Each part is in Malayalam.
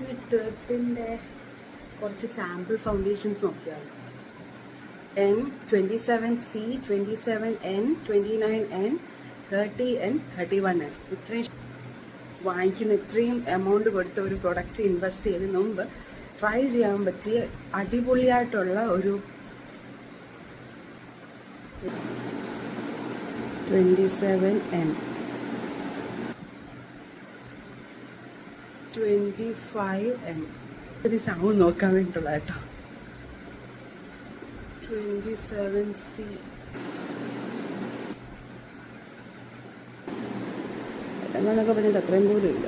ഈ 13ന്റെ കുറച്ച് സാമ്പിൾ ഫൗണ്ടേഷൻസ് നോക്കിയാണ്. N27C, 27N, 29N, 30N, 31N. ഇത്രയും വാങ്ങിക്കുന്ന ഇത്രയും എമൗണ്ട് കൊടുത്ത ഒരു പ്രൊഡക്റ്റ് ഇൻവെസ്റ്റ് ചെയ്യുന്നതിന് മുമ്പ് ട്രൈ ചെയ്യാൻ പറ്റിയ അടിപൊളിയായിട്ടുള്ള ഒരു 27N, 25N ഒരു സൗണ്ട് നോക്കാൻ വേണ്ടിയിട്ടുള്ള കേട്ടോ. 27C എന്നൊക്കെ പറഞ്ഞിട്ട് അത്രയും പോലും ഇല്ല.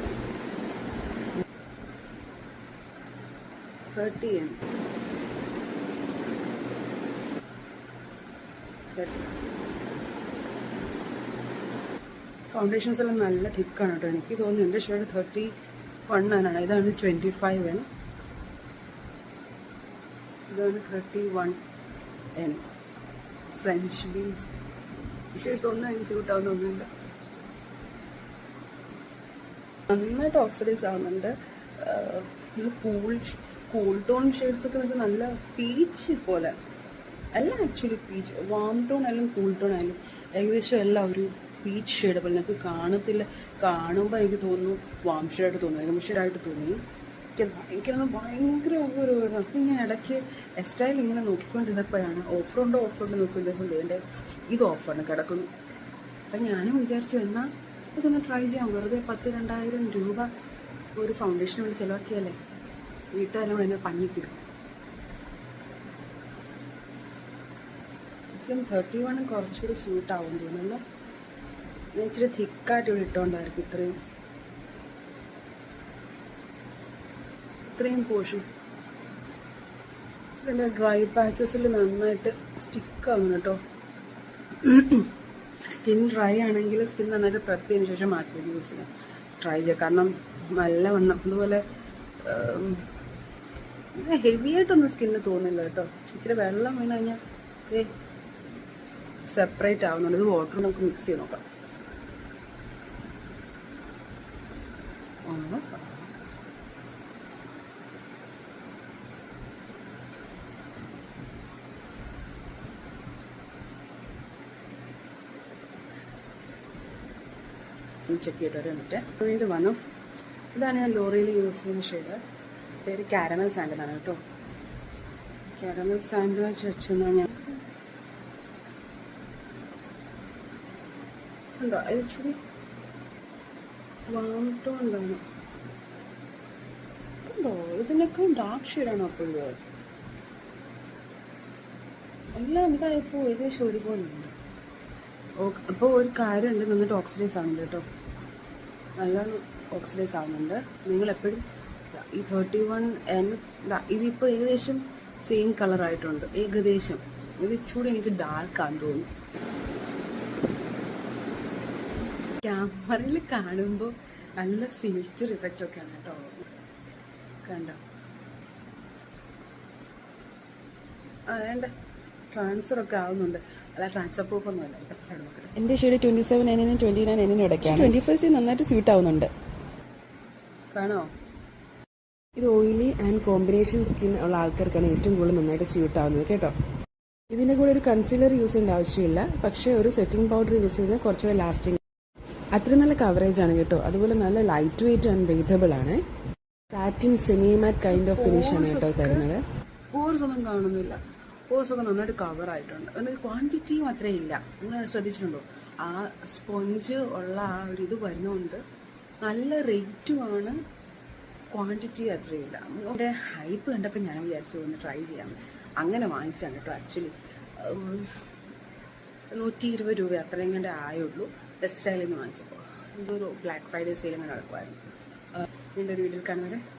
30N, ഫൗണ്ടേഷൻസ് എല്ലാം നല്ല തിക്കാണ് കേട്ടോ. എനിക്ക് തോന്നുന്നു എൻ്റെ ഷെയ്ഡ് 31N ആണ്. ഇതാണ് 25N, ഇതാണ് 31N. ഫ്രഞ്ച് ബീച്ച് ഷെയ്ഡ്സ് ഒന്നും എനിക്ക് സ്യൂട്ടാവുന്നൊന്നുമില്ല. നന്നായിട്ട് ഓക്സിഡൈസ് ആവുന്നുണ്ട്. ഈ കൂൾ ടോൺ ഷെയ്ഡ്സ് ഒക്കെ വെച്ചാൽ നല്ല പീച്ച് പോലെ അല്ല, ആക്ച്വലി പീച്ച് വാം ടോൺ ആയാലും കൂൾ ടോൺ ആയാലും ഏകദേശം എല്ലാം ഒരു പീച്ച് ഷെയ്ഡ് പോലെ നിങ്ങൾക്ക് കാണത്തില്ല. കാണുമ്പോൾ എനിക്ക് തോന്നുന്നു വാം ഷെയ്ഡായിട്ട് തോന്നുന്നു, എം ഷെയ്ഡായിട്ട് തോന്നി. എനിക്കത് ഭയങ്കര ഒരു അപ്പം ഇങ്ങനെ ഇടയ്ക്ക് എസ്റ്റൈൽ ഇങ്ങനെ നോക്കിക്കൊണ്ടിരുന്നപ്പോഴാണ് ഓഫറുണ്ട് നോക്കിക്കൊണ്ടിരുന്നത് എൻ്റെ ഇത് ഓഫറിന് കിടക്കുന്നു. അപ്പം ഞാനും വിചാരിച്ചു എന്നാൽ ഇതൊന്ന് ട്രൈ ചെയ്യാം. വെറുതെ 10,000-2,000 രൂപ ഒരു ഫൗണ്ടേഷന് വേണ്ടി ചിലവാക്കിയല്ലേ, വീട്ടുകാരും എന്നെ പഞ്ഞിക്കിടും. എനിക്കും 31 കുറച്ചുകൂടി സ്യൂട്ടാവും തോന്നുന്നു. ഞാൻ ഇച്ചിരി തിക്കായിട്ട് ഇവിടെ ഇട്ടുകൊണ്ടായിരിക്കും ഇത്രയും പോർഷൻ. ഇതിൻ്റെ ഡ്രൈ പാച്ചസിൽ നന്നായിട്ട് സ്റ്റിക്കാവുന്നു കേട്ടോ. സ്കിൻ ഡ്രൈ ആണെങ്കിൽ സ്കിൻ നന്നായിട്ട് പ്രെപ്പ് ചെയ്തതിന് ശേഷം മാത്രമേ യൂസ് ചെയ്യാം, ട്രൈ ചെയ്യാം. കാരണം നല്ലവണ്ണം അതുപോലെ ഹെവി ആയിട്ടൊന്നും സ്കിന്നിന് തോന്നില്ല കേട്ടോ. ഇച്ചിരി വെള്ളം വീണ് കഴിഞ്ഞാൽ സെപ്പറേറ്റ് ആവുന്നുണ്ട്. ഇത് വാട്ടർ നമുക്ക് മിക്സ് ചെയ്ത് നോക്കാം. ചെക്ക് ചെയ്തിട്ട് ഒരു മിനിറ്റ് വേണ്ടി വന്നു. ഇതാണ് ഞാൻ ലോറിയിൽ യൂസ് ചെയ്യുന്ന ഷെയ്ഡ്. പേര് കാരമൽ സാൻഡിലാണ് കേട്ടോ. കാരമൽ സാൻഡിൽ വെച്ചെന്നാൽ ഞാൻ എന്താ ആക്ച്വലി വാം ടോൺ എന്താണ് ഉണ്ടോ, ഇതിനൊക്കെ ഡാർക്ക് ഷെയ്ഡാണോ? അപ്പോൾ ഇത് എല്ലാം ഇതായപ്പോൾ ഏകദേശം ഒരുപോലെ ഉണ്ട്. അപ്പോൾ ഒരു കാര്യമുണ്ട്, നന്നായിട്ട് ഓക്സിഡൈസ് ആവുന്നുണ്ട് കേട്ടോ. നല്ലോണം ഓക്സിഡൈസ് ആവുന്നുണ്ട്. നിങ്ങളെപ്പോഴും ഈ 31N ഇതിപ്പോൾ ഏകദേശം സെയിം കളറായിട്ടുണ്ട്. ഏകദേശം ഇത് ഇച്ചൂടെ എനിക്ക് ഡാർക്കാന്ന് തോന്നുന്നു. ക്യാമറയിൽ കാണുമ്പോൾ നല്ല ഫിൽറ്റർ ഇഫക്റ്റ് ഒക്കെയാണ് കേട്ടോ. കണ്ടോ, വേണ്ട ട്രാൻസ്ഫർ ഒക്കെ ആവുന്നുണ്ട്. അല്ല ട്രാൻസ്ഫർ പ്രൂഫ് ഒന്നും അല്ല. സൈഡ് നോക്കട്ടെ. എൻ്റെ ഷെയ്ഡ് 27N-നും 29N-നും ഇടയ്ക്കാണ്. 25C നന്നായിട്ട് സ്യൂട്ട് ആവുന്നുണ്ട്. കാണോ, ഇത് ഓയിലി ആൻഡ് കോമ്പിനേഷൻ സ്കിൻ ഉള്ള ആൾക്കാർക്കാണ് ഏറ്റവും കൂടുതൽ നന്നായിട്ട് സ്യൂട്ട് ആവുന്നത് കേട്ടോ. ഇതിൻ്റെ കൂടെ ഒരു കൺസീലർ യൂസ് ചെയ്യേണ്ട ആവശ്യമില്ല, പക്ഷേ ഒരു സെറ്റിംഗ് പൗഡർ യൂസ് ചെയ്താൽ കുറച്ചുകൂടെ ലാസ്റ്റിംഗ്. അത്രയും നല്ല കവറേജ് ആണ് കേട്ടോ. അതുപോലെ നല്ല ലൈറ്റ് വെയിറ്റ് ആൻഡ് ബ്രീതബിൾ ആണ്. Satin semi matte kind of finish ആണ് കേട്ടോ തരുന്നത്. പോർസ് ഒന്നും കാണുന്നില്ല. പോർസൊക്കെ നന്നായിട്ട് കവർ ആയിട്ടുണ്ട്. എന്നാൽ ക്വാണ്ടിറ്റിയും അത്രയും ഇല്ല. നിങ്ങൾ ശ്രദ്ധിച്ചിട്ടുണ്ടോ? ആ സ്പോഞ്ച് ഉള്ള ആ ഒരു ഇത് വരുന്നതുകൊണ്ട് നല്ല റേറ്റുമാണ്, ക്വാണ്ടിറ്റി അത്രയില്ല. നമ്മുടെ ഹൈപ്പ് കണ്ടപ്പോൾ ഞാൻ വിചാരിച്ചു ഒന്ന് ട്രൈ ചെയ്യാം. അങ്ങനെ വാങ്ങിച്ചാണ് കേട്ടോ. ആക്ച്വലി 120 രൂപ അത്രയും കണ്ടേ ആയുള്ളൂ. ടെക്സ്റ്റൈലിൽ നിന്ന് വാങ്ങിച്ചപ്പോൾ. ഇതൊരു ബ്ലാക്ക് ഫ്രൈഡേ സെയിൽ അങ്ങനെ നടക്കുമായിരുന്നു. ഇതിൻ്റെ ഒരു വീഡിയോയിൽ കാണുന്നത്